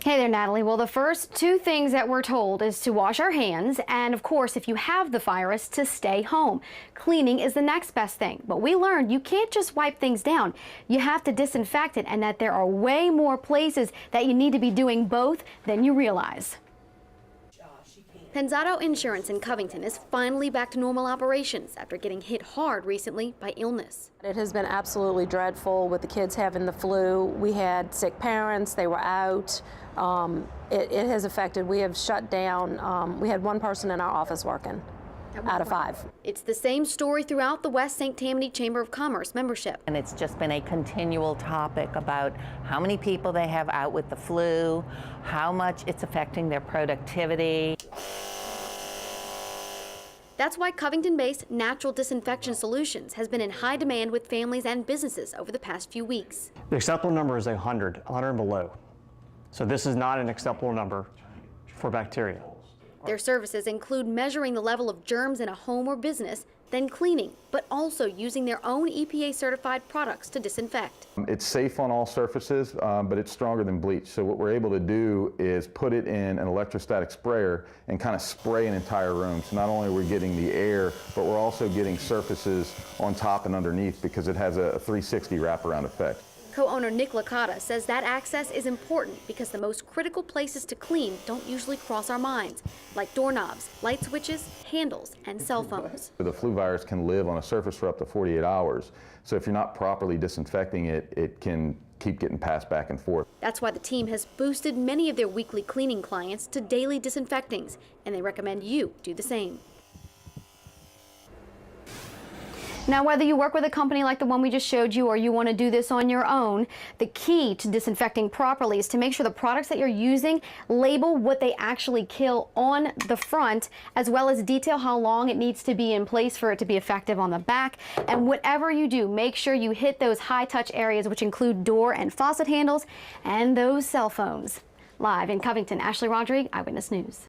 Hey there, Natalie. Well, the first two things that we're told is to wash our hands, and of course, if you have the virus, to stay home. Cleaning is the next best thing, but we learned you can't just wipe things down. You have to disinfect it, and that there are way more places that you need to be doing both than you realize. Penzato Insurance in Covington is finally back to normal operations after getting hit hard recently by illness. It has been absolutely dreadful with the kids having the flu. We had sick parents, they were out. It has affected, we have shut down, we had one person in our office working out of 5. It's the same story throughout the West St. Tammany Chamber of Commerce membership. And it's just been a continual topic about how many people they have out with the flu, how much it's affecting their productivity. That's why Covington-based Natural Disinfection Solutions has been in high demand with families and businesses over the past few weeks. The acceptable number is 100 and below. So this is not an acceptable number for bacteria. Their services include measuring the level of germs in a home or business, then cleaning, but also using their own EPA-certified products to disinfect. It's safe on all surfaces, but it's stronger than bleach. So what we're able to do is put it in an electrostatic sprayer and kind of spray an entire room. So not only are we getting the air, but we're also getting surfaces on top and underneath because it has a 360 wraparound effect. Co-owner Nick Licata says that access is important because the most critical places to clean don't usually cross our minds, like doorknobs, light switches, handles, and cell phones. The flu virus can live on a surface for up to 48 hours. So if you're not properly disinfecting it, it can keep getting passed back and forth. That's why the team has boosted many of their weekly cleaning clients to daily disinfectings, and they recommend you do the same. Now, whether you work with a company like the one we just showed you or you want to do this on your own, the key to disinfecting properly is to make sure the products that you're using label what they actually kill on the front, as well as detail how long it needs to be in place for it to be effective on the back. And whatever you do, make sure you hit those high-touch areas, which include door and faucet handles and those cell phones. Live in Covington, Ashley Rodrigue, Eyewitness News.